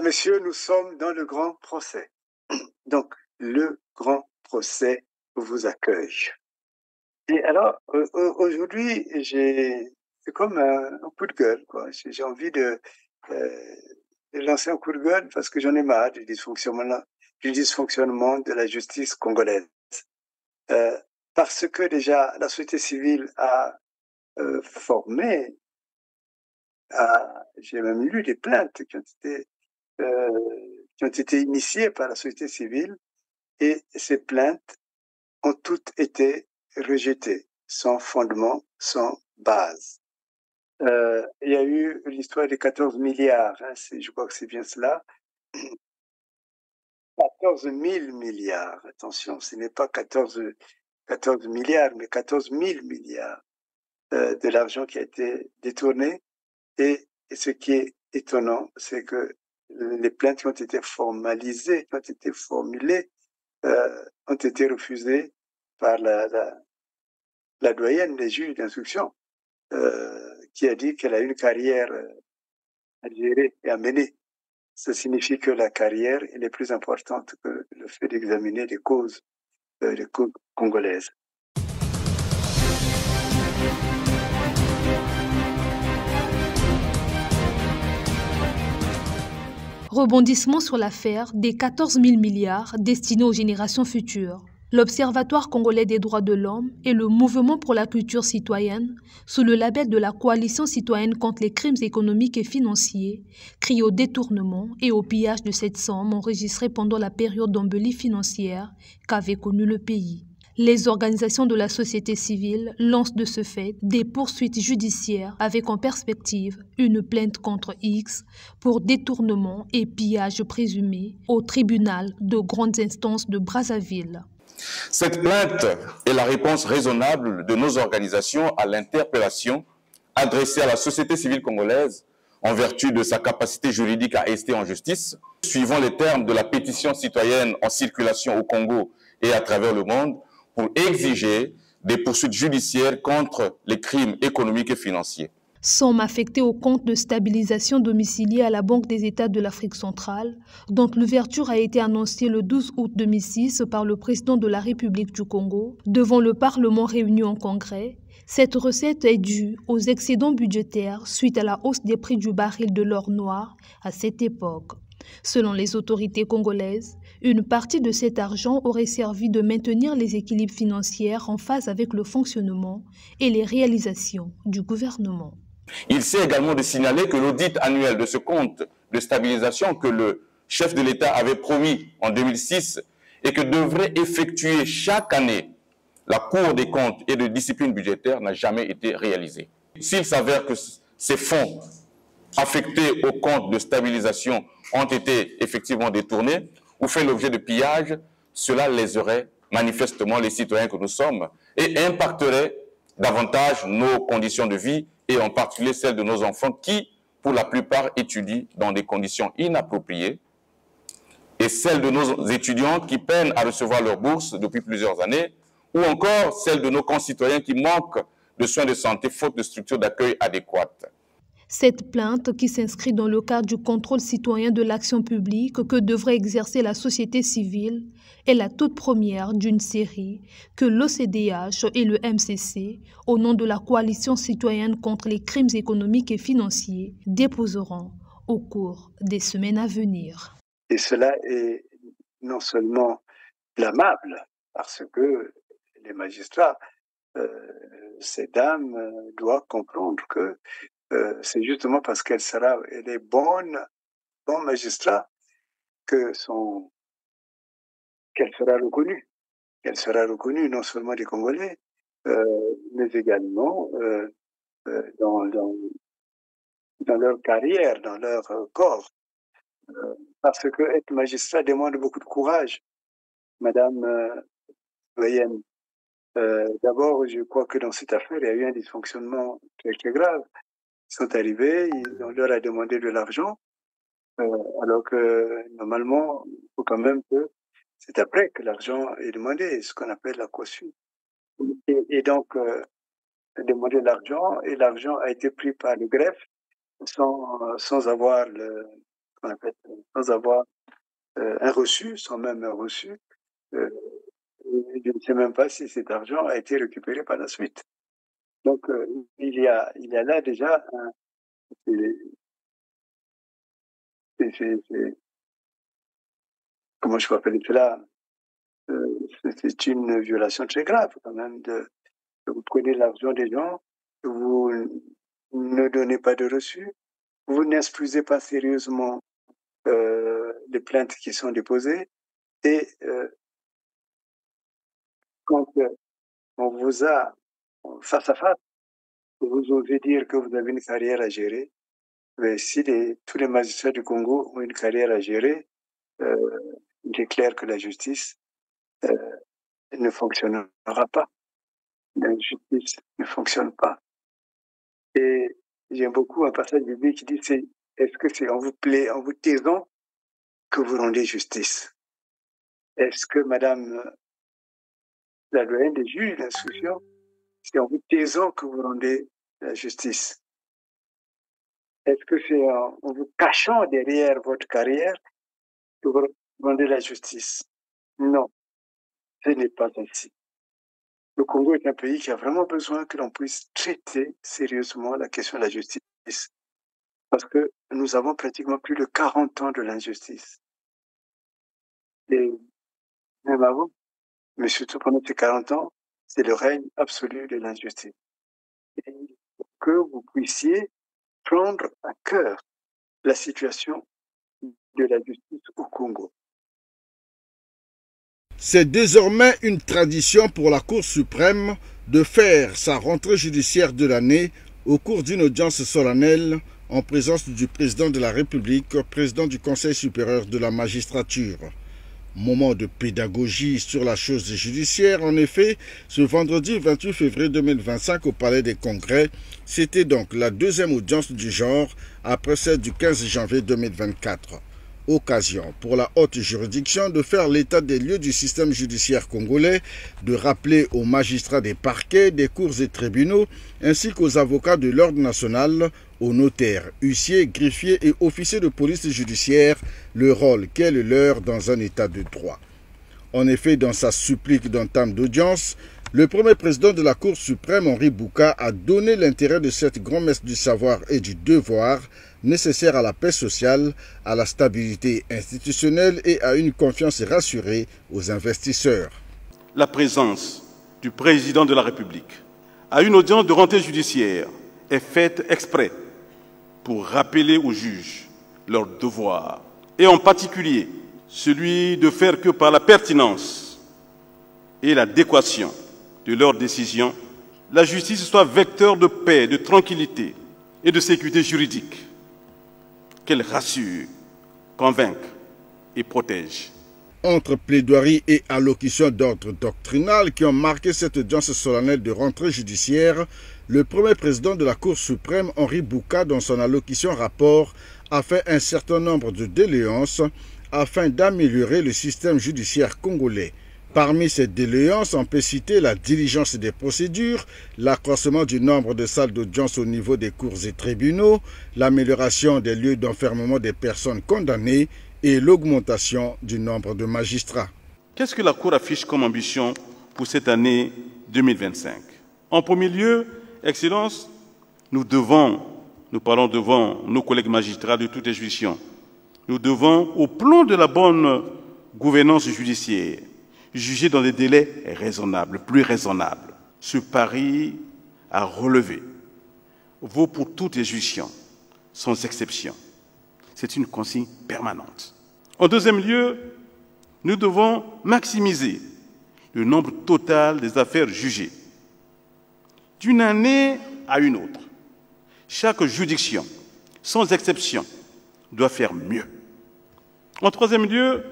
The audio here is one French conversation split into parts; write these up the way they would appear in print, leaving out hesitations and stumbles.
messieurs, nous sommes dans le grand procès. Donc, le grand procès vous accueille. Et alors, aujourd'hui, c'est comme un coup de gueule, quoi. J'ai envie euh, de lancer un coup de gueule parce que j'en ai marre du dysfonctionnement de la justice congolaise. Euh, Parce que déjà, la société civile a formé, j'ai même lu des plaintes qui ont été initiées par la société civile et ces plaintes ont toutes été rejetées, sans fondement, sans base. Il y a eu l'histoire des 14 milliards, hein, je crois que c'est bien cela. 14 000 milliards, attention, ce n'est pas 14 milliards, mais 14 000 milliards de l'argent qui a été détourné. Et ce qui est étonnant, c'est que les plaintes qui ont été formalisées, qui ont été formulées, ont été refusées par la doyenne des juges d'instruction, qui a dit qu'elle a une carrière à gérer et à mener. Ça signifie que la carrière est plus importante que le fait d'examiner les causes congolaises. Rebondissement sur l'affaire des 14 000 milliards destinés aux générations futures. L'Observatoire congolais des droits de l'homme et le Mouvement pour la culture citoyenne, sous le label de la Coalition citoyenne contre les crimes économiques et financiers, crient au détournement et au pillage de cette somme enregistrée pendant la période d'embellie financière qu'avait connue le pays. Les organisations de la société civile lancent de ce fait des poursuites judiciaires avec en perspective une plainte contre X pour détournement et pillage présumé au tribunal de grande instance de Brazzaville. Cette plainte est la réponse raisonnable de nos organisations à l'interpellation adressée à la société civile congolaise en vertu de sa capacité juridique à ester en justice, suivant les termes de la pétition citoyenne en circulation au Congo et à travers le monde, pour exiger des poursuites judiciaires contre les crimes économiques et financiers. Somme affectée au compte de stabilisation domicilié à la Banque des États de l'Afrique centrale, dont l'ouverture a été annoncée le 12 août 2006 par le président de la République du Congo devant le Parlement réuni en congrès. Cette recette est due aux excédents budgétaires suite à la hausse des prix du baril de l'or noir à cette époque. Selon les autorités congolaises, une partie de cet argent aurait servi de maintenir les équilibres financiers en phase avec le fonctionnement et les réalisations du gouvernement. Il s'est également de signaler que l'audit annuel de ce compte de stabilisation que le chef de l'État avait promis en 2006 et que devrait effectuer chaque année la Cour des comptes et de discipline budgétaire n'a jamais été réalisé. S'il s'avère que ces fonds affectés au compte de stabilisation ont été effectivement détournés ou fait l'objet de pillage, cela léserait manifestement les citoyens que nous sommes et impacterait davantage nos conditions de vie et en particulier celles de nos enfants qui, pour la plupart, étudient dans des conditions inappropriées et celles de nos étudiants qui peinent à recevoir leur bourse depuis plusieurs années ou encore celles de nos concitoyens qui manquent de soins de santé faute de structures d'accueil adéquates. Cette plainte, qui s'inscrit dans le cadre du contrôle citoyen de l'action publique que devrait exercer la société civile, est la toute première d'une série que l'OCDH et le MCC, au nom de la Coalition citoyenne contre les crimes économiques et financiers, déposeront au cours des semaines à venir. Et cela est non seulement blâmable, parce que les magistrats, ces dames doivent comprendre que c'est justement parce qu'elle est bon magistrat qu'elle sera reconnue. Elle sera reconnue non seulement des Congolais, mais également dans leur carrière, dans leur corps. Parce que être magistrat demande beaucoup de courage, Madame Voyenne. D'abord, je crois que dans cette affaire, il y a eu un dysfonctionnement très grave. Ils sont arrivés, on leur a demandé de l'argent, alors que normalement, il faut quand même que c'est après que l'argent est demandé, ce qu'on appelle la caution. Et donc, demander l'argent, et l'argent a été pris par le greffe sans avoir qu'on appelle, sans avoir un reçu, sans même un reçu. Je ne sais même pas si cet argent a été récupéré par la suite. Donc, il y a là déjà comment je peux appeler cela? C'est une violation très grave quand même vous prenez l'argent des gens, vous ne donnez pas de reçu, vous n'instruisez pas sérieusement les plaintes qui sont déposées et quand on vous a face à face, vous osez dire que vous avez une carrière à gérer, mais si tous les magistrats du Congo ont une carrière à gérer, il est clair que la justice ne fonctionnera pas. La justice ne fonctionne pas. Et j'aime beaucoup un passage biblique qui dit est-ce que c'est en vous taisant que vous rendez justice? Est-ce que Madame la doyenne des juges d'instruction, c'est en vous taisant que vous rendez la justice? Est-ce que c'est en vous cachant derrière votre carrière que vous rendez la justice? Non, ce n'est pas ainsi. Le Congo est un pays qui a vraiment besoin que l'on puisse traiter sérieusement la question de la justice. Parce que nous avons pratiquement plus de 40 ans de l'injustice. Et même avant, mais surtout pendant ces 40 ans, c'est le règne absolu de l'injustice. Et que vous puissiez prendre à cœur la situation de la justice au Congo. C'est désormais une tradition pour la Cour suprême de faire sa rentrée judiciaire de l'année au cours d'une audience solennelle en présence du président de la République, président du Conseil supérieur de la magistrature. Moment de pédagogie sur la chose judiciaire. En effet, ce vendredi 28 février 2025 au Palais des Congrès, c'était donc la deuxième audience du genre après celle du 15 janvier 2024. Occasion pour la haute juridiction de faire l'état des lieux du système judiciaire congolais, de rappeler aux magistrats des parquets, des cours et tribunaux, ainsi qu'aux avocats de l'ordre national, aux notaires, huissiers, greffiers et officiers de police judiciaire, le rôle qu'est le leur dans un état de droit. En effet, dans sa supplique d'entame d'audience, le premier président de la Cour suprême, Henri Bouka, a donné l'intérêt de cette grand-messe du savoir et du devoir nécessaire à la paix sociale, à la stabilité institutionnelle et à une confiance rassurée aux investisseurs. La présence du président de la République à une audience de rentrée judiciaire est faite exprès pour rappeler aux juges leur devoir, et en particulier celui de faire que par la pertinence et l'adéquation de leurs décisions, la justice soit vecteur de paix, de tranquillité et de sécurité juridique, qu'elle rassure, convainc et protège. Entre plaidoirie et allocution d'ordre doctrinal qui ont marqué cette audience solennelle de rentrée judiciaire, le premier président de la Cour suprême, Henri Bouka, dans son allocution rapport, a fait un certain nombre de déléances afin d'améliorer le système judiciaire congolais. Parmi ces déléances, on peut citer la diligence des procédures, l'accroissement du nombre de salles d'audience au niveau des cours et tribunaux, l'amélioration des lieux d'enfermement des personnes condamnées et l'augmentation du nombre de magistrats. Qu'est-ce que la Cour affiche comme ambition pour cette année 2025? En premier lieu, Excellence, nous parlons devant nos collègues magistrats de toutes les juridictions, nous devons, au plan de la bonne gouvernance judiciaire, juger dans des délais raisonnables, plus raisonnables. Ce pari à relever vaut pour toutes les juridictions, sans exception. C'est une consigne permanente. En deuxième lieu, nous devons maximiser le nombre total des affaires jugées. D'une année à une autre, chaque juridiction, sans exception, doit faire mieux. En troisième lieu,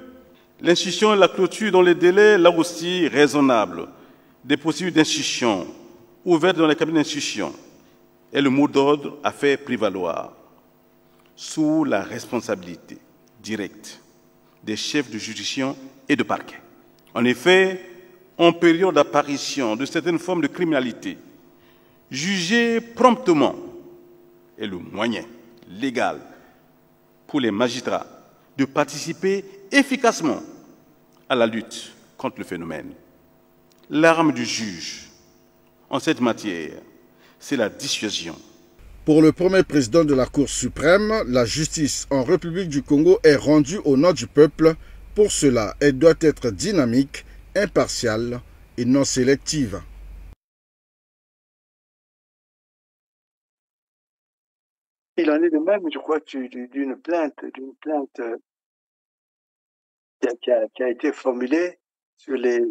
l'instruction et la clôture dans les délais, là aussi raisonnables, des procédures d'instruction ouvertes dans les cabinets d'instruction est le mot d'ordre à faire prévaloir sous la responsabilité directe des chefs de juridiction et de parquet. En effet, en période d'apparition de certaines formes de criminalité, juger promptement est le moyen légal pour les magistrats de participer efficacement à la lutte contre le phénomène. L'arme du juge en cette matière, c'est la dissuasion. Pour le premier président de la Cour suprême, la justice en République du Congo est rendue au nom du peuple. Pour cela, elle doit être dynamique, impartiale et non sélective. Il en est de même, je crois, d'une plainte qui a été formulée sur les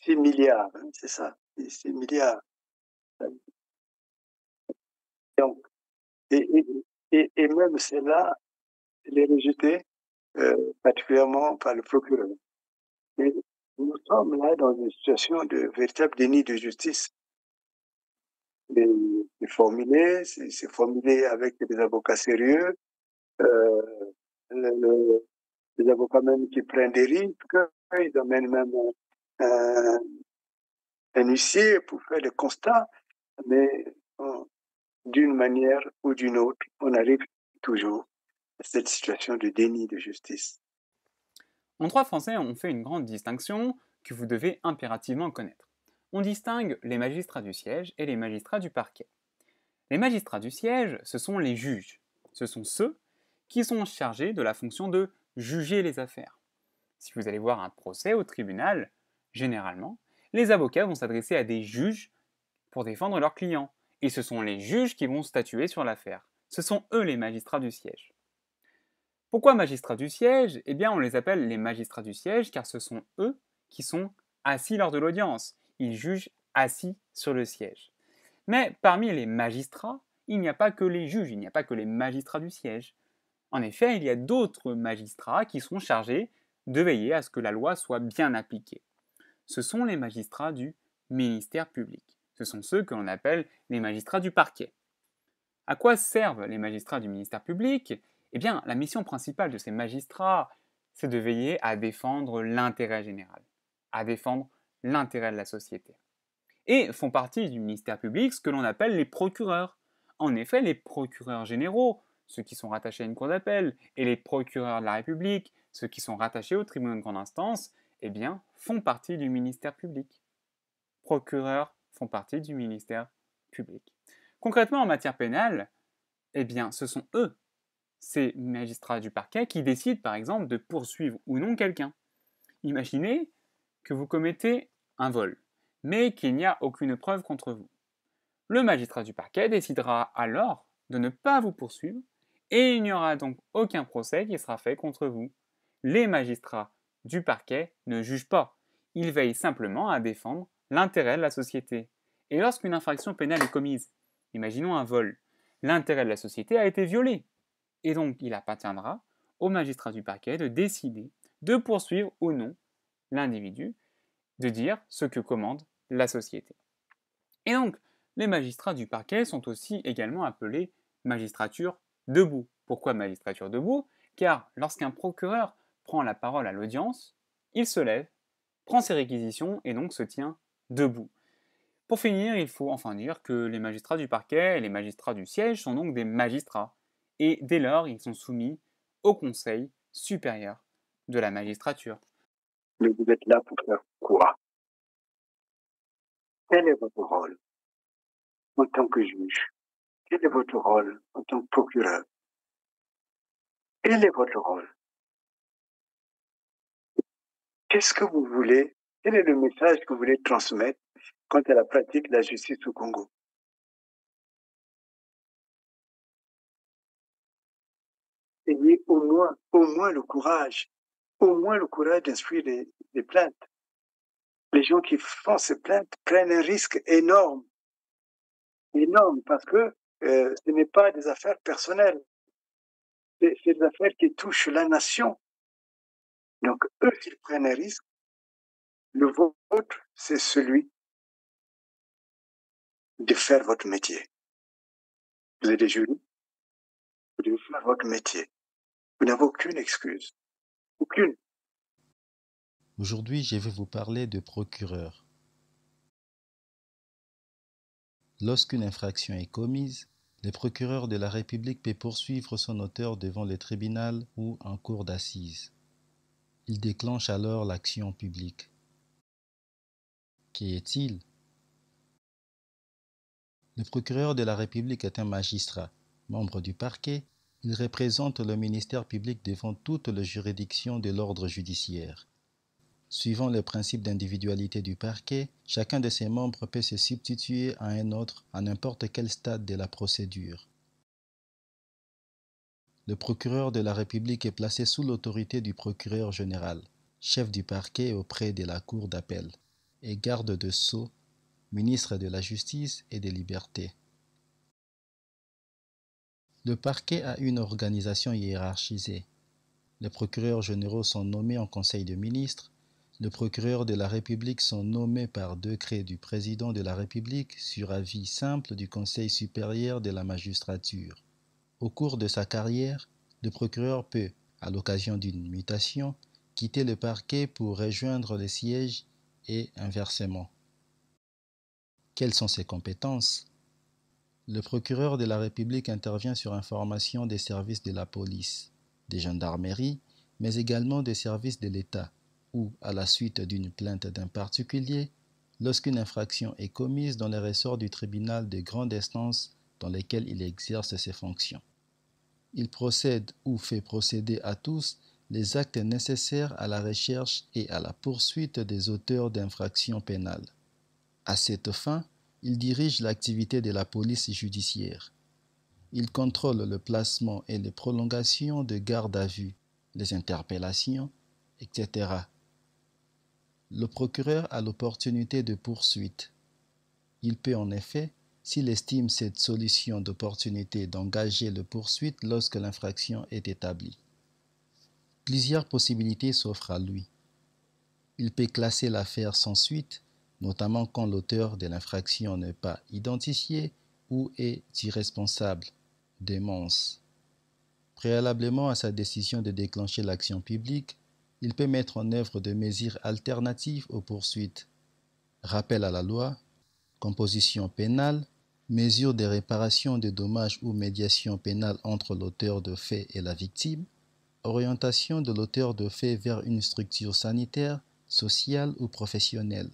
6 milliards, hein, c'est ça, les 6 milliards. Donc, et même celle-là, elle est rejetée particulièrement par le procureur. Mais nous sommes là dans une situation de véritable déni de justice. C'est formulé avec des avocats sérieux, des avocats même qui prennent des risques, ils amènent même un huissier pour faire le constat, mais d'une manière ou d'une autre, on arrive toujours à cette situation de déni de justice. En droit français, on fait une grande distinction que vous devez impérativement connaître. On distingue les magistrats du siège et les magistrats du parquet. Les magistrats du siège, ce sont les juges. Ce sont ceux qui sont chargés de la fonction de juger les affaires. Si vous allez voir un procès au tribunal, généralement, les avocats vont s'adresser à des juges pour défendre leurs clients. Et ce sont les juges qui vont statuer sur l'affaire. Ce sont eux les magistrats du siège. Pourquoi magistrats du siège? Eh bien, on les appelle les magistrats du siège car ce sont eux qui sont assis lors de l'audience. Ils jugent assis sur le siège. Mais parmi les magistrats, il n'y a pas que les juges, il n'y a pas que les magistrats du siège. En effet, il y a d'autres magistrats qui sont chargés de veiller à ce que la loi soit bien appliquée. Ce sont les magistrats du ministère public. Ce sont ceux que l'on appelle les magistrats du parquet. À quoi servent les magistrats du ministère public? Eh bien, la mission principale de ces magistrats, c'est de veiller à défendre l'intérêt général, à défendre l'intérêt de la société. Et font partie du ministère public ce que l'on appelle les procureurs. En effet, les procureurs généraux, ceux qui sont rattachés à une cour d'appel, et les procureurs de la République, ceux qui sont rattachés au tribunal de grande instance, eh bien, font partie du ministère public. Procureurs font partie du ministère public. Concrètement, en matière pénale, eh bien, ce sont eux, ces magistrats du parquet, qui décident par exemple de poursuivre ou non quelqu'un. Imaginez que vous commettez un vol, mais qu'il n'y a aucune preuve contre vous. Le magistrat du parquet décidera alors de ne pas vous poursuivre et il n'y aura donc aucun procès qui sera fait contre vous. Les magistrats du parquet ne jugent pas, ils veillent simplement à défendre l'intérêt de la société. Et lorsqu'une infraction pénale est commise, imaginons un vol, l'intérêt de la société a été violé. Et donc il appartiendra au magistrat du parquet de décider de poursuivre ou non l'individu, de dire ce que commande la société. Et donc, les magistrats du parquet sont aussi également appelés magistrature debout. Pourquoi magistrature debout? Car lorsqu'un procureur prend la parole à l'audience, il se lève, prend ses réquisitions et donc se tient debout. Pour finir, il faut enfin dire que les magistrats du parquet et les magistrats du siège sont donc des magistrats, et dès lors, ils sont soumis au Conseil supérieur de la magistrature. Mais vous êtes là pour faire quoi? Quel est votre rôle en tant que juge? Quel est votre rôle en tant que procureur? Quel est votre rôle? Qu'est-ce que vous voulez? Quel est le message que vous voulez transmettre quant à la pratique de la justice au Congo? Ayez au moins le courage d'instruire des plaintes. Les gens qui font ces plaintes prennent un risque énorme, parce que ce n'est pas des affaires personnelles, c'est des affaires qui touchent la nation. Donc, eux, s'ils prennent un risque, le vôtre, c'est celui de faire votre métier. Vous êtes des jurys, vous devez faire votre métier. Vous n'avez aucune excuse. Aucune. Aujourd'hui, je vais vous parler de procureur. Lorsqu'une infraction est commise, Le procureur de la République peut poursuivre son auteur devant le tribunal ou en cour d'assises. Il déclenche alors l'action publique. Qui est-il? Le procureur de la République est un magistrat, membre du parquet. Il représente le ministère public devant toutes les juridictions de l'ordre judiciaire. Suivant le principe d'individualité du parquet, chacun de ses membres peut se substituer à un autre à n'importe quel stade de la procédure. Le procureur de la République est placé sous l'autorité du procureur général, chef du parquet auprès de la cour d'appel, et garde de sceaux, ministre de la Justice et des Libertés. Le parquet a une organisation hiérarchisée. Les procureurs généraux sont nommés en Conseil de ministres. Les procureurs de la République sont nommés par décret du président de la République sur avis simple du Conseil supérieur de la magistrature. Au cours de sa carrière, le procureur peut, à l'occasion d'une mutation, quitter le parquet pour rejoindre le siège et inversement. Quelles sont ses compétences? Le procureur de la République intervient sur information des services de la police, des gendarmeries, mais également des services de l'État, ou, à la suite d'une plainte d'un particulier, lorsqu'une infraction est commise dans les ressorts du tribunal de grande instance dans lequel il exerce ses fonctions. Il procède ou fait procéder à tous les actes nécessaires à la recherche et à la poursuite des auteurs d'infractions pénales. À cette fin, il dirige l'activité de la police judiciaire. Il contrôle le placement et les prolongations de garde à vue, les interpellations, etc. Le procureur a l'opportunité de poursuite. Il peut en effet, s'il estime cette solution d'opportunité, d'engager le poursuite lorsque l'infraction est établie. Plusieurs possibilités s'offrent à lui. Il peut classer l'affaire sans suite, notamment quand l'auteur de l'infraction n'est pas identifié ou est irresponsable, démence. Préalablement à sa décision de déclencher l'action publique, il peut mettre en œuvre des mesures alternatives aux poursuites. Rappel à la loi, composition pénale, mesures de réparation des dommages ou médiation pénale entre l'auteur de fait et la victime, orientation de l'auteur de fait vers une structure sanitaire, sociale ou professionnelle.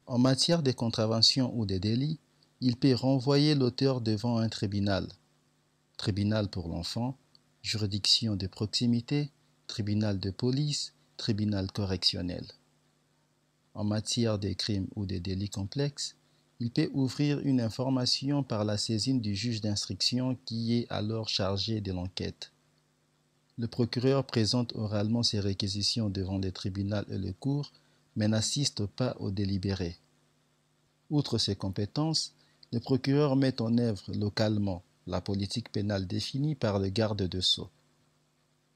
En matière de contraventions ou de délits, il peut renvoyer l'auteur devant un tribunal. Tribunal pour l'enfant, juridiction de proximité, tribunal de police, tribunal correctionnel. En matière de crimes ou de délits complexes, il peut ouvrir une information par la saisine du juge d'instruction qui est alors chargé de l'enquête. Le procureur présente oralement ses réquisitions devant les tribunaux et les cours, mais n'assiste pas au délibéré. Outre ses compétences, le procureur met en œuvre localement la politique pénale définie par le garde de sceaux.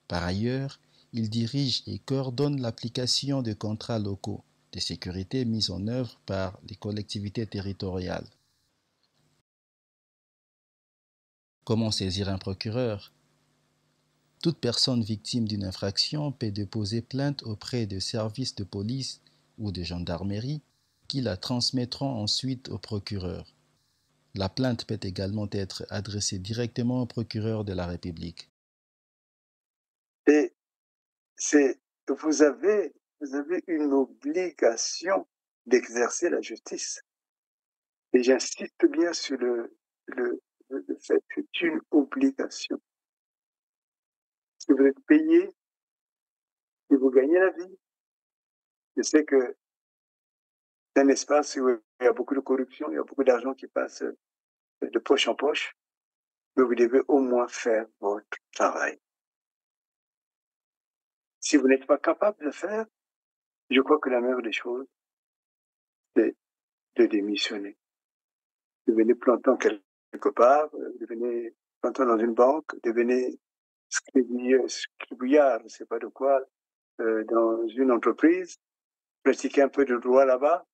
Par ailleurs, il dirige et coordonne l'application de contrats locaux de sécurité mis en œuvre par les collectivités territoriales. Comment saisir un procureur? Toute personne victime d'une infraction peut déposer plainte auprès des services de police ou de gendarmerie qui la transmettront ensuite au procureur. La plainte peut également être adressée directement au procureur de la République. Et vous avez une obligation d'exercer la justice. Et j'insiste bien sur le fait que c'est une obligation. Si vous êtes payé, si vous gagnez la vie, je sais que c'est un espace où il y a beaucoup de corruption, il y a beaucoup d'argent qui passe de poche en poche, mais vous devez au moins faire votre travail. Si vous n'êtes pas capable de le faire, je crois que la meilleure des choses, c'est de démissionner. Devenez plantant quelque part, devenez plantant dans une banque, devenez scribouillard, je ne sais pas de quoi, dans une entreprise, pratiquez un peu de droit là-bas,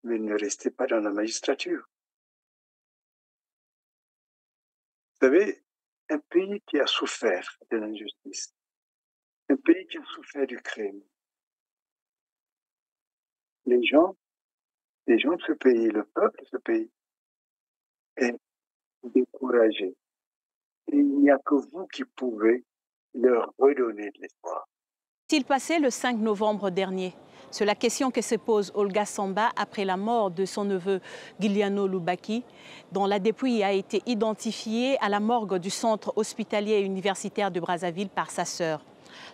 mais ne restez pas dans la magistrature. Vous savez, un pays qui a souffert de l'injustice, un pays qui a souffert du crime, les gens de ce pays, le peuple de ce pays, est découragés. Et il n'y a que vous qui pouvez leur redonner de l'espoir. Qu'est-il passé le 5 novembre dernier? C'est la question que se pose Olga Samba après la mort de son neveu Giuliano Lubaki, dont la dépouille a été identifiée à la morgue du centre hospitalier et universitaire de Brazzaville par sa sœur.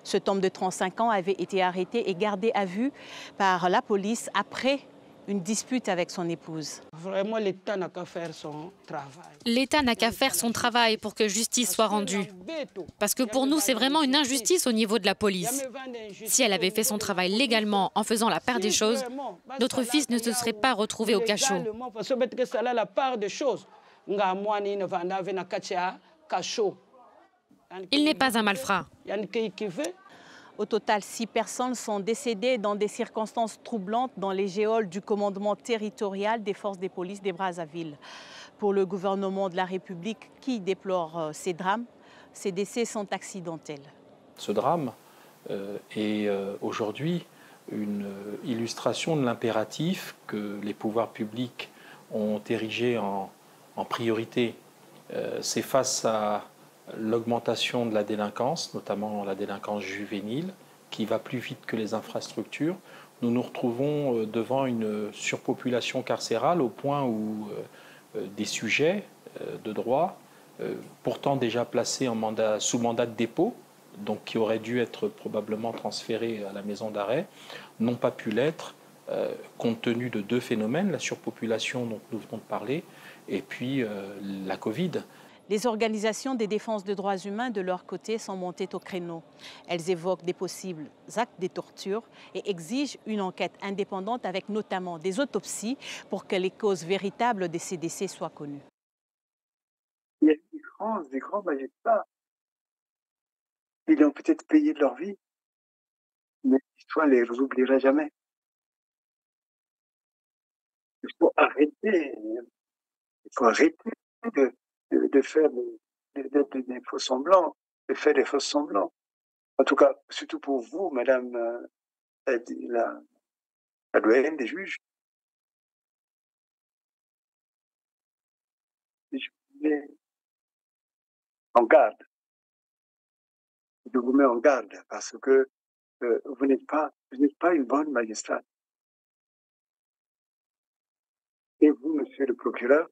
Cet homme de 35 ans avait été arrêté et gardé à vue par la police après une dispute avec son épouse. Vraiment, l'État n'a qu'à faire son travail. L'État n'a qu'à faire son travail pour que justice soit rendue. Parce que pour nous, c'est vraiment une injustice au niveau de la police. Si elle avait fait son travail légalement en faisant la part des choses, notre fils ne se serait pas retrouvé au cachot. Il n'est pas un malfrat. Au total, 6 personnes sont décédées dans des circonstances troublantes dans les geôles du commandement territorial des forces de police de Brazzaville. Pour le gouvernement de la République qui déplore ces drames, ces décès sont accidentels. Ce drame est aujourd'hui une illustration de l'impératif que les pouvoirs publics ont érigé en priorité. C'est face à l'augmentation de la délinquance, notamment la délinquance juvénile, qui va plus vite que les infrastructures. Nous nous retrouvons devant une surpopulation carcérale au point où des sujets de droit, pourtant déjà placés sous mandat de dépôt, donc qui auraient dû être probablement transférés à la maison d'arrêt, n'ont pas pu l'être, compte tenu de 2 phénomènes, la surpopulation dont nous venons de parler, et puis la Covid. Les organisations de défense des droits humains, de leur côté, sont montées au créneau. Elles évoquent des possibles actes de torture et exigent une enquête indépendante avec notamment des autopsies pour que les causes véritables de ces décès soient connues. Il y a des grands magistrats. Ils ont peut-être payé de leur vie, mais l'histoire ne les oubliera jamais. Il faut arrêter de faire des faux semblants, de faire des faux semblants. En tout cas, surtout pour vous, Madame la doyenne des juges. Je vous mets en garde. Je vous mets en garde parce que vous n'êtes pas une bonne magistrate. Et vous, monsieur le procureur,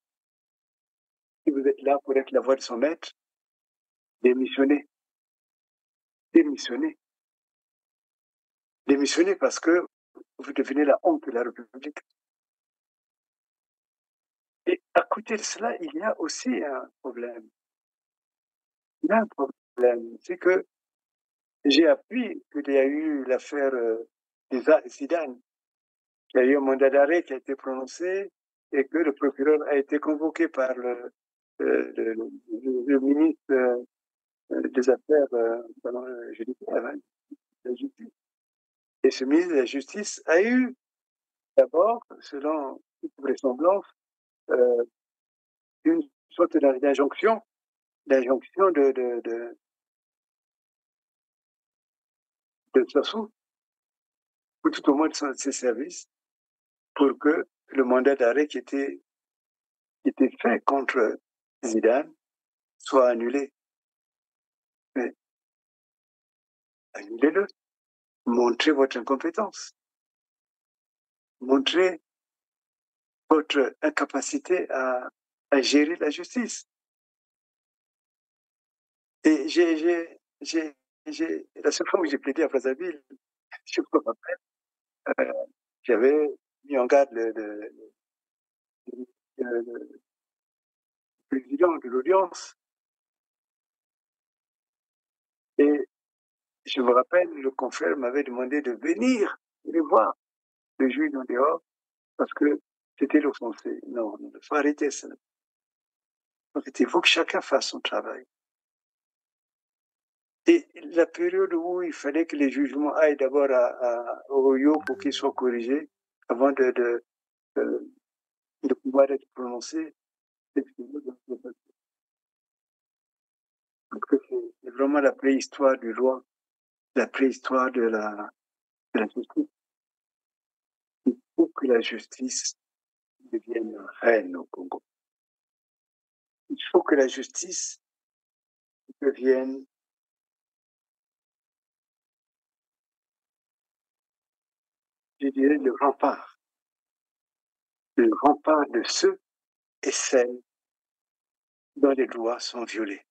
si vous êtes là pour être la voix de son maître, démissionnez. Démissionnez. Démissionnez parce que vous devenez la honte de la République. Et à côté de cela, il y a aussi un problème. Il y a un problème, c'est que j'ai appris qu'il y a eu l'affaire Zidane, qu'il y a eu un mandat d'arrêt qui a été prononcé et que le procureur a été convoqué par le ministre des Affaires judiciaires, de la Justice. Et ce ministre de la Justice a eu d'abord, selon toute vraisemblance, une sorte d'injonction de Sassou, ou tout au moins de ses services, pour que le mandat d'arrêt qui était fait contre Zidane soit annulé. Mais annulez-le. Montrez votre incompétence. Montrez votre incapacité à gérer la justice. Et la seule fois où j'ai plaidé à Brazzaville, je me rappelle, j'avais mis en garde le président de l'audience. Et je me rappelle, le confrère m'avait demandé de venir les voir, le juge en dehors, parce que c'était l'offensé. Non, il faut arrêter ça. En fait, il faut que chacun fasse son travail. Et la période où il fallait que les jugements aillent d'abord au Oyo pour qu'ils soient corrigés, avant de pouvoir être prononcés, c'est vraiment la préhistoire du droit, la préhistoire de la justice. Il faut que la justice devienne reine au Congo. Il faut que la justice devienne je dirais le rempart de ceux et celles dont les droits sont violés.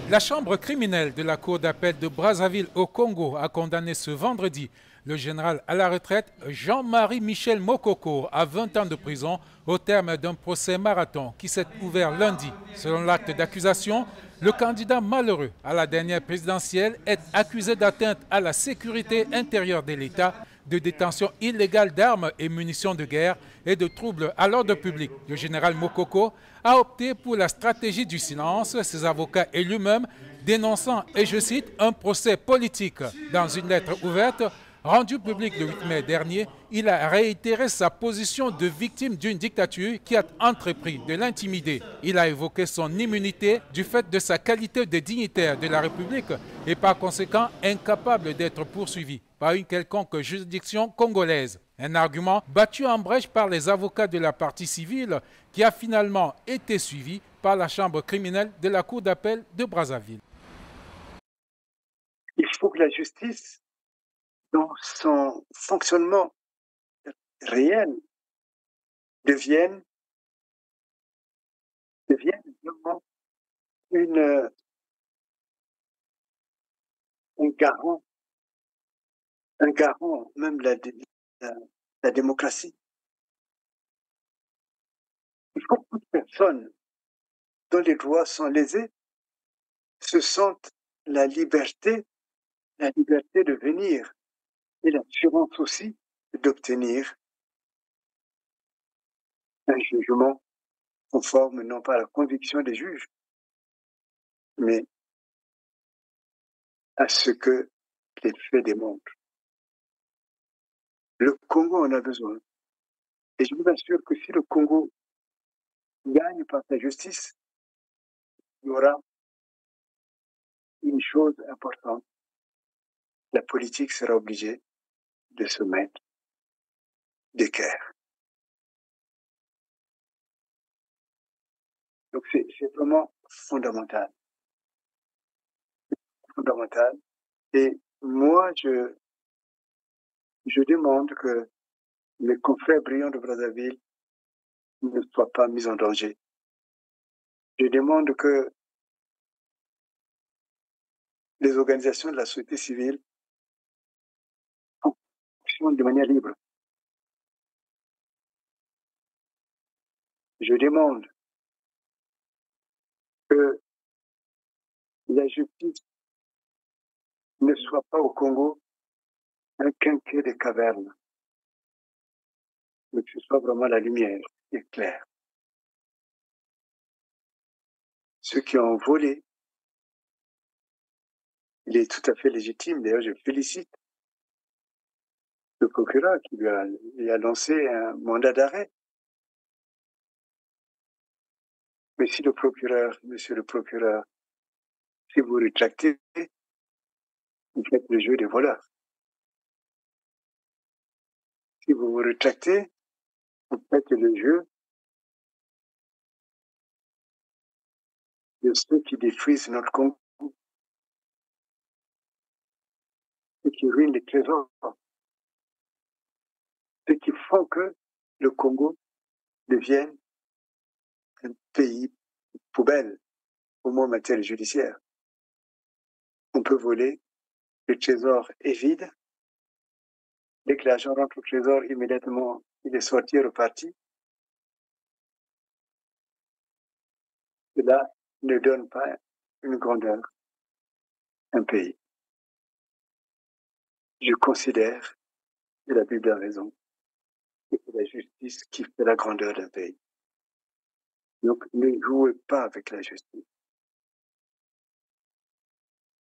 La chambre criminelle de la Cour d'appel de Brazzaville au Congo a condamné ce vendredi le général à la retraite Jean-Marie Michel Mokoko à 20 ans de prison au terme d'un procès marathon qui s'est ouvert lundi. Selon l'acte d'accusation, le candidat malheureux à la dernière présidentielle est accusé d'atteinte à la sécurité intérieure de l'État, de détention illégale d'armes et munitions de guerre et de troubles à l'ordre public. Le général Mokoko a opté pour la stratégie du silence, ses avocats et lui-même dénonçant, et je cite, un procès politique. Dans une lettre ouverte, rendue publique le 8 mai dernier, il a réitéré sa position de victime d'une dictature qui a entrepris de l'intimider. Il a évoqué son immunité du fait de sa qualité de dignitaire de la République et par conséquent incapable d'être poursuivi par une quelconque juridiction congolaise. Un argument battu en brèche par les avocats de la partie civile qui a finalement été suivi par la chambre criminelle de la Cour d'appel de Brazzaville. Il faut que la justice, dans son fonctionnement réel, devienne vraiment un garant même de la démocratie. Il faut que toute personne dont les droits sont lésés se sente la liberté de venir et l'assurance aussi d'obtenir un jugement conforme non pas à la conviction des juges, mais à ce que les faits démontrent. Le Congo en a besoin. Et je vous assure que si le Congo gagne par sa justice, il y aura une chose importante. La politique sera obligée de se mettre d'équerre. Donc c'est vraiment fondamental. Fondamental. Et moi, je demande que mes confrères brillants de Brazzaville ne soient pas mis en danger. Je demande que les organisations de la société civile fonctionnent de manière libre. Je demande que la justice ne soit pas au Congo un quinquet des cavernes, mais que ce soit vraiment la lumière éclair. Ceux qui ont volé, il est tout à fait légitime. D'ailleurs, je félicite le procureur qui lui a lancé un mandat d'arrêt. Mais si le procureur, monsieur le procureur, si vous rétractez, vous faites le jeu des voleurs. Si vous vous rétractez, vous faites le jeu de ceux qui détruisent notre Congo, ceux qui ruinent les trésors, ceux qui font que le Congo devienne un pays poubelle au moins en matière judiciaire. On peut voler, le trésor est vide. Dès que l'argent rentre au trésor, immédiatement, il est sorti et reparti. Cela ne donne pas une grandeur à un pays. Je considère que la Bible a raison, et c'est la justice qui fait la grandeur d'un pays. Donc, ne jouez pas avec la justice.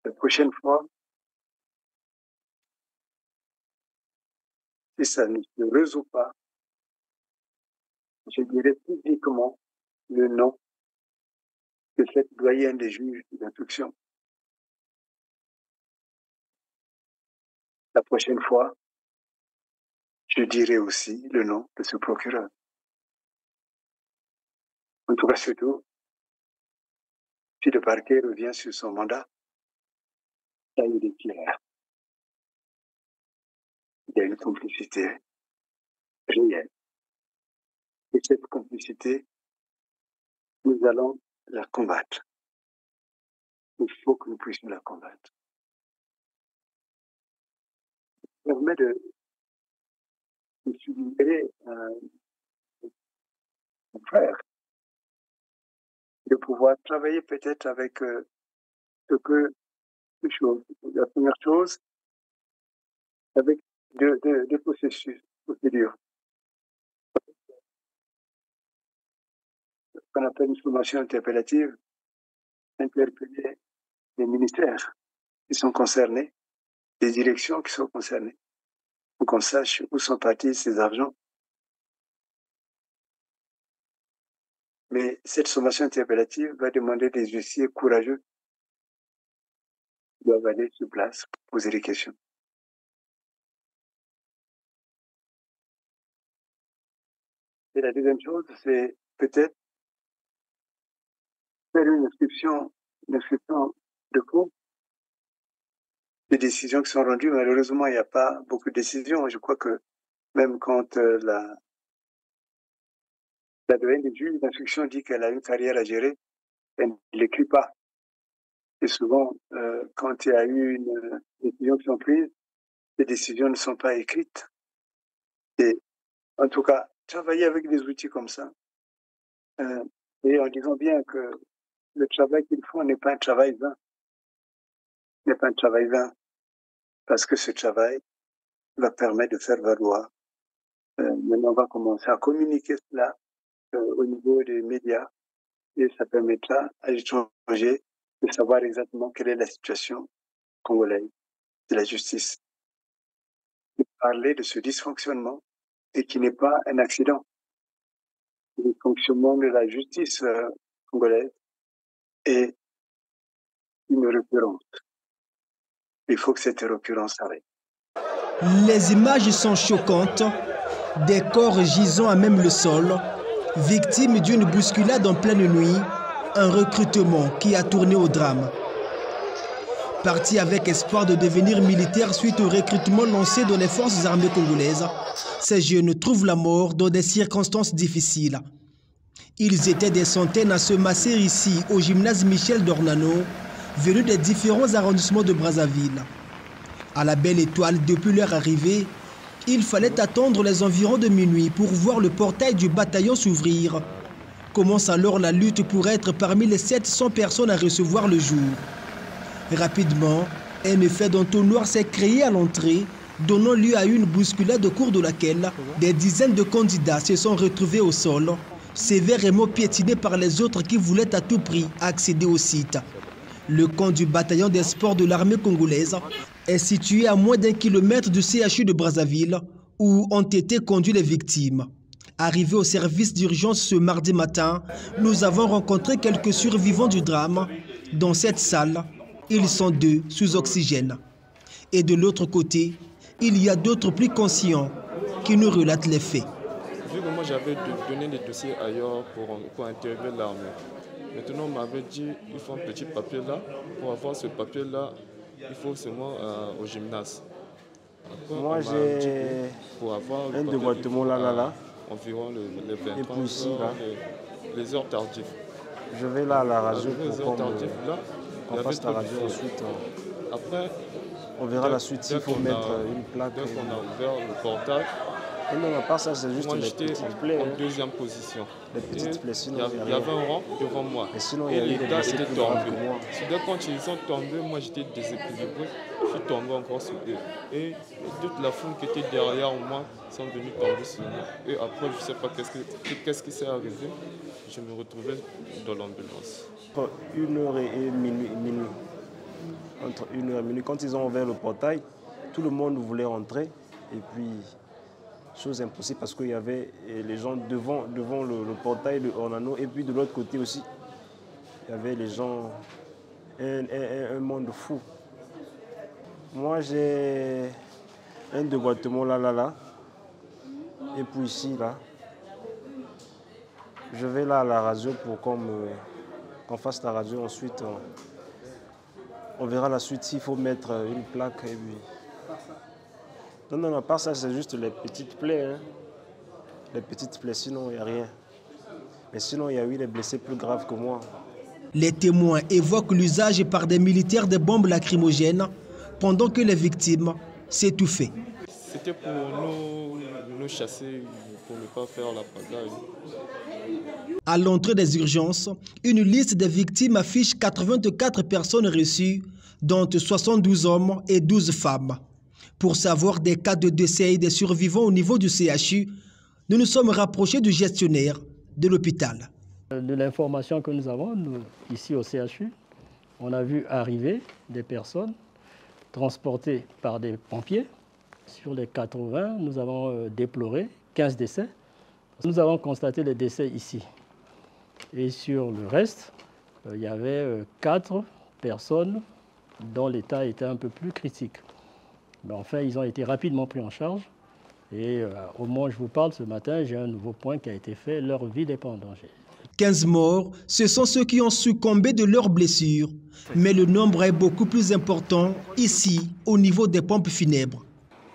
La prochaine fois, si ça ne se résout pas, je dirai publiquement le nom de cette doyenne des juges d'instruction. La prochaine fois, je dirai aussi le nom de ce procureur. En tout cas, surtout, si le parquet revient sur son mandat, là, il est clair. Il y a une complicité réelle. Et cette complicité, nous allons la combattre. Il faut que nous puissions la combattre. Ça permet de suggérer mon frère, de pouvoir travailler peut-être avec ce que la première chose, avec deux procédures. Ce qu'on appelle une formation interpellative, interpeller les ministères qui sont concernés, les directions qui sont concernées, pour qu'on sache où sont partis ces argents. Mais cette sommation interpellative va demander des huissiers courageux qui doivent aller sur place pour poser des questions. Et la deuxième chose, c'est peut-être faire une inscription de cours des décisions qui sont rendues. Malheureusement, il n'y a pas beaucoup de décisions. Je crois que même quand la doyenne des juges d'instruction dit qu'elle a une carrière à gérer, elle ne l'écrit pas. Et souvent, quand il y a eu une décision qui sont prises, les décisions ne sont pas écrites. Et en tout cas, travailler avec des outils comme ça, et en disant bien que le travail qu'ils font n'est pas un travail vain. N'est pas un travail vain, parce que ce travail va permettre de faire valoir. Maintenant, on va commencer à communiquer cela au niveau des médias, et ça permettra à l'étranger de savoir exactement quelle est la situation congolaise de la justice. De parler de ce dysfonctionnement et qui n'est pas un accident. Le fonctionnement de la justice congolaise est une récurrence. Il faut que cette récurrence arrête. Les images sont choquantes. Des corps gisant à même le sol, victimes d'une bousculade en pleine nuit, un recrutement qui a tourné au drame. Partis avec espoir de devenir militaires suite au recrutement lancé dans les forces armées congolaises, ces jeunes trouvent la mort dans des circonstances difficiles. Ils étaient des centaines à se masser ici, au gymnase Michel Dornano, venus des différents arrondissements de Brazzaville. À la Belle Étoile, depuis leur arrivée, il fallait attendre les environs de minuit pour voir le portail du bataillon s'ouvrir. Commence alors la lutte pour être parmi les 700 personnes à recevoir le jour. Rapidement, un effet d'entonnoir s'est créé à l'entrée, donnant lieu à une bousculade au cours de laquelle des dizaines de candidats se sont retrouvés au sol, sévèrement piétinés par les autres qui voulaient à tout prix accéder au site. Le camp du bataillon des sports de l'armée congolaise est situé à moins d'1 kilomètre du CHU de Brazzaville, où ont été conduits les victimes. Arrivés au service d'urgence ce mardi matin, nous avons rencontré quelques survivants du drame. Dans cette salle, ils sont 2 sous oxygène. Et de l'autre côté, il y a d'autres plus conscients qui nous relatent les faits. Vu que moi j'avais donné des dossiers ailleurs pour intégrer l'armée. Maintenant on m'avait dit il faut un petit papier là. Pour avoir ce papier là, il faut seulement au gymnase. Après, moi j'ai pour avoir un déboîtement là. Environ les 20 et puis ici, là. Les heures tardives. Je vais là à la radio pour qu'on fasse la radio ensuite. Après, on verra la suite s'il faut mettre une plaque. Dès qu'on a ouvert le portail, et non, à part ça, c'est juste les petites plaies. En deuxième position. Les petites plaies, sinon il y avait un rang devant moi. Et sinon, il y a eu des blessés plus graves que moi. Quand ils sont tombés, moi j'étais déséquilibré. Je suis tombé encore sur eux. Et toute la foule qui était derrière moi sont venus tomber sur moi. Et après, je ne sais pas qu'est-ce qui s'est arrivé. Je me retrouvais dans l'ambulance. Entre 1h et minuit. Entre 1h et minuit, quand ils ont ouvert le portail, tout le monde voulait rentrer. Et puis, chose impossible parce qu'il y avait les gens devant le portail de Ornano. Et puis de l'autre côté aussi, il y avait les gens, un monde fou. Moi, j'ai un déboîtement là. Et puis ici, là. je vais là à la radio pour qu'on fasse la radio. Ensuite, on verra la suite s'il faut mettre une plaque. Et puis... Non, à part ça, c'est juste les petites plaies. Hein. Les petites plaies, sinon il n'y a rien. Mais sinon, il y a eu des blessés plus graves que moi. Les témoins évoquent l'usage par des militaires de bombes lacrymogènes pendant que les victimes s'étouffaient. C'était pour nous chasser, pour ne pas faire la pagaille. À l'entrée des urgences, une liste des victimes affiche 84 personnes reçues, dont 72 hommes et 12 femmes. Pour savoir des cas de décès et des survivants au niveau du CHU, nous nous sommes rapprochés du gestionnaire de l'hôpital. De l'information que nous avons, ici au CHU, on a vu arriver des personnes transportées par des pompiers. Sur les 80, nous avons déploré 15 décès. Nous avons constaté les décès ici. Et sur le reste, il y avait 4 personnes dont l'état était un peu plus critique. Mais enfin, ils ont été rapidement pris en charge. Et au moment où je vous parle ce matin, j'ai un nouveau point qui a été fait, leur vie dépend en danger. 15 morts, ce sont ceux qui ont succombé de leurs blessures. Mais le nombre est beaucoup plus important ici, au niveau des pompes funèbres.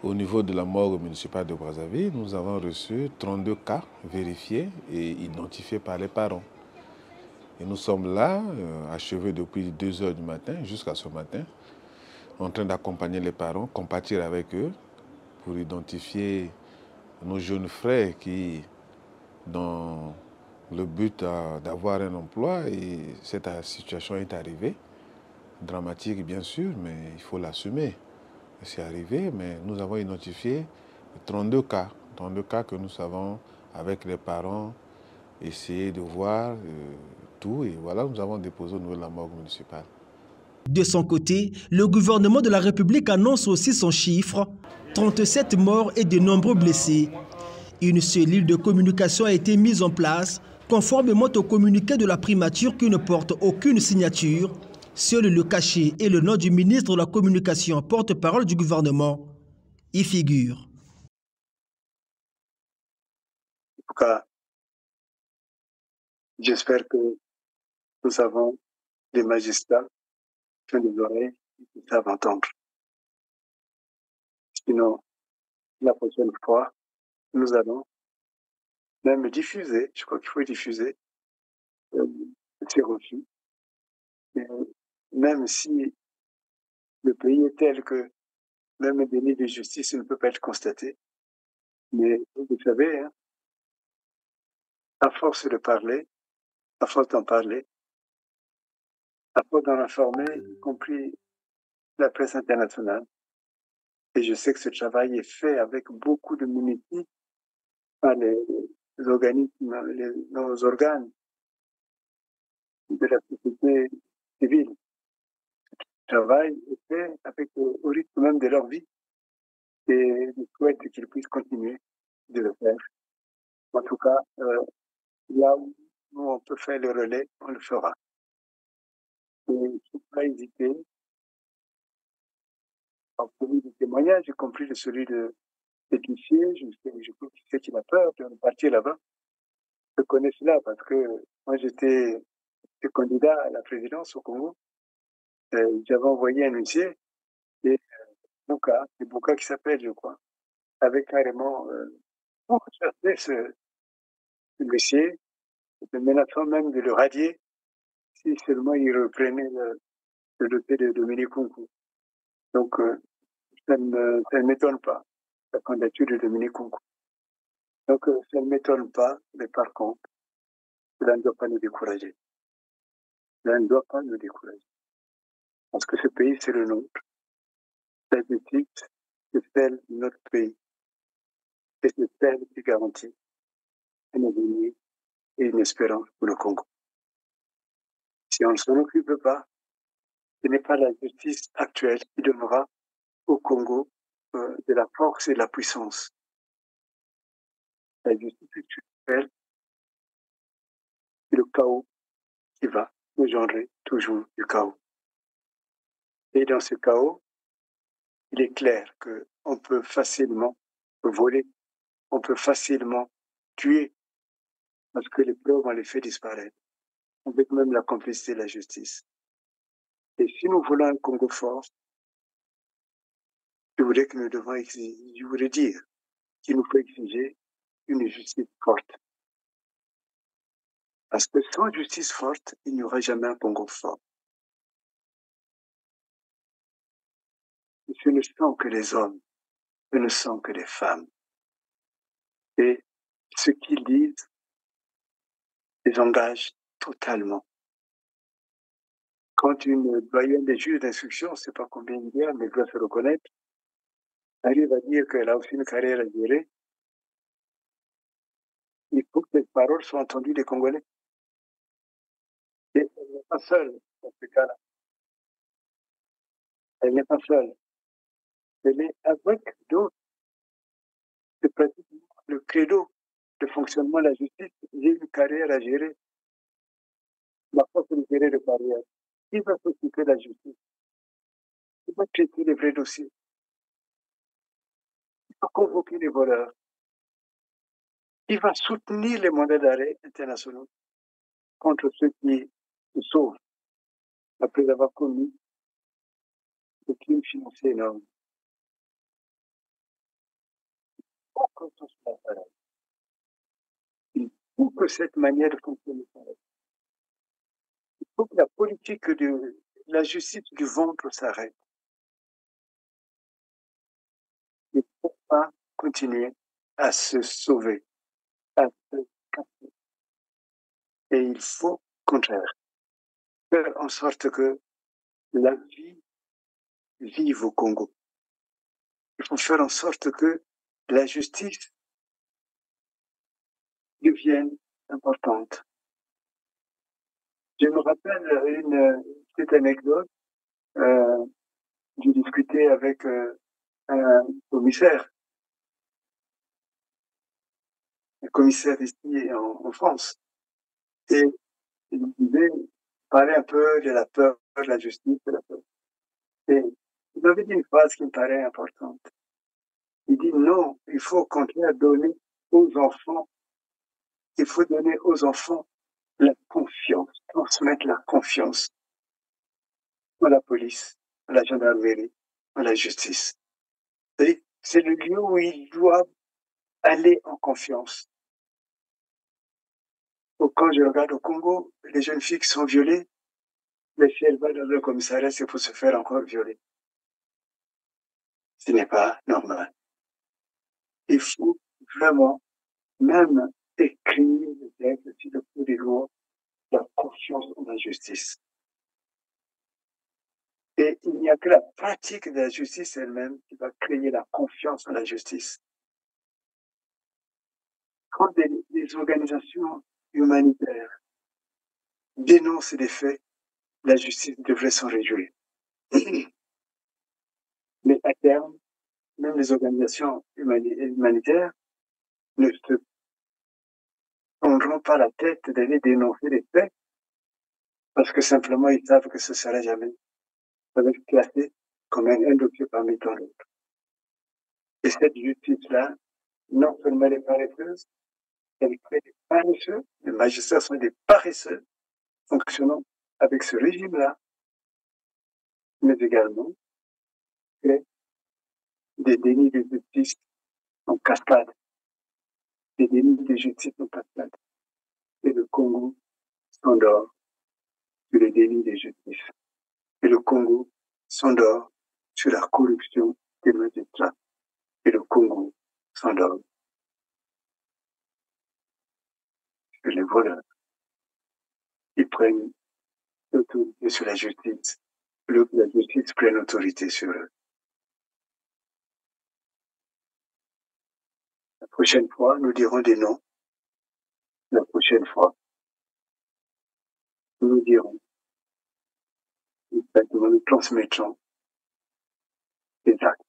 Au niveau de la morgue municipale de Brazzaville, nous avons reçu 32 cas vérifiés et identifiés par les parents. Et nous sommes là, achevés depuis 2 heures du matin jusqu'à ce matin, en train d'accompagner les parents, compatir avec eux pour identifier nos jeunes frères qui, dans le but d'avoir un emploi, et cette situation est arrivée, dramatique bien sûr, mais il faut l'assumer. C'est arrivé, mais nous avons identifié 32 cas que nous savons, avec les parents, essayer de voir tout. Et voilà, nous avons déposé au niveau de la morgue municipale. De son côté, le gouvernement de la République annonce aussi son chiffre, 37 morts et de nombreux blessés. Une cellule de communication a été mise en place, conformément au communiqué de la primature qui ne porte aucune signature. Seul le cachet et le nom du ministre de la Communication, porte-parole du gouvernement, y figurent. En tout cas, j'espère que nous avons des magistrats qui ont des oreilles et qui savent entendre. Sinon, la prochaine fois, nous allons même diffuser, je crois qu'il faut diffuser ces refus. Même si le pays est tel que même un déni de justice ne peut pas être constaté. Mais vous savez, hein, à force de parler, à force d'en parler, à force d'en informer, y compris la presse internationale, et je sais que ce travail est fait avec beaucoup de minutie par les organismes, nos organes de la société civile. Travail est fait avec au rythme même de leur vie et je souhaite qu'ils puissent continuer de le faire. En tout cas, là où nous on peut faire le relais, on le fera. Et il ne faut pas hésiter à obtenir des témoignages, y compris de celui de l'épicier. Je sais qu'il a peur de partir là-bas. Je connais cela parce que moi j'étais candidat à la présidence au Congo. J'avais envoyé un huissier et c'est Bouka qui s'appelle, je crois, avait carrément cherché ce huissier, menaçant même de le radier si seulement il reprenait le dossier de Dominique Nkunku. Donc, ça ne m'étonne pas, la candidature de Dominique Nkunku. Donc, ça ne m'étonne pas, mais par contre, cela ne doit pas nous décourager. Cela ne doit pas nous décourager. Parce que ce pays, c'est le nôtre. La justice, c'est celle de notre pays. Et c'est celle qui garantit un avenir et une espérance pour le Congo. Si on ne s'en occupe pas, ce n'est pas la justice actuelle qui donnera au Congo de la force et de la puissance. La justice actuelle, c'est le chaos qui va engendrer toujours du chaos. Et dans ce chaos, il est clair qu'on peut facilement voler, on peut facilement tuer, parce que les preuves, on les fait disparaître, avec même la complicité de la justice. Et si nous voulons un Congo fort, je voudrais que nous devons exiger, je voudrais dire qu'il nous faut exiger une justice forte. Parce que sans justice forte, il n'y aura jamais un Congo fort. Ce ne sont que les hommes, ce ne sont que les femmes. Et ce qu'ils disent les engage totalement. Quand une doyenne des juges d'instruction, je ne sais pas combien il y a, mais doit se reconnaître, arrive à dire qu'elle a aussi une carrière à gérer, il faut que cette parole soit entendue des Congolais. Et elle n'est pas seule dans ce cas-là. Elle n'est pas seule. Elle est avec d'autres. C'est pratiquement le credo de fonctionnement de la justice. J'ai une carrière à gérer. Ma propre gérer de carrière. Qui va s'occuper de la justice? Qui va traiter les vrais dossiers? Qui va convoquer les voleurs? Qui va soutenir les mandats d'arrêt internationaux contre ceux qui se sauvent après avoir commis des crimes financiers énormes? Il faut que cette manière de fonctionner s'arrête. Il faut que la politique de la justice du ventre s'arrête. Il ne faut pas continuer à se sauver, à se casser. Et il faut, au contraire, faire en sorte que la vie vive au Congo. Il faut faire en sorte que la justice devienne importante. Je me rappelle une petite anecdote. J'ai discuté avec un commissaire ici en France. Et il disait, parlait un peu de la peur de la justice, de la peur. Et il avait dit une phrase qui me paraît importante. Il dit non, il faut au contraire donner aux enfants, il faut donner aux enfants la confiance, transmettre la confiance à la police, à la gendarmerie, à la justice. C'est le lieu où ils doivent aller en confiance. Donc, quand je regarde au Congo, les jeunes filles qui sont violées, mais si elles vont dans le commissariat, c'est pour se faire encore violer. Ce n'est pas normal. Il faut vraiment, même écrire le texte, si le coup des lois, la confiance en la justice. Et il n'y a que la pratique de la justice elle-même qui va créer la confiance en la justice. Quand des organisations humanitaires dénoncent des faits, la justice devrait s'en réjouir. Mais à terme, même les organisations humanitaires ne se prendront pas la tête d'aller dénoncer les faits parce que simplement ils savent que ce ne sera jamais. Ça va être classé comme un dossier parmi tant d'autres. Et cette justice-là, non seulement elle est paresseuse, elle crée des paresseux, les magistrats sont des paresseux fonctionnant avec ce régime-là, mais également crée des dénis de justice en cascade, des dénis de justice en cascade. Et le Congo s'endort sur les dénis de justice. Et le Congo s'endort sur la corruption des magistrats. Et le Congo s'endort sur les voleurs. Ils prennent l'autorité sur la justice. La justice prenne l'autorité sur eux. La prochaine fois, nous dirons des noms. La prochaine fois, nous dirons, nous transmettrons des actes.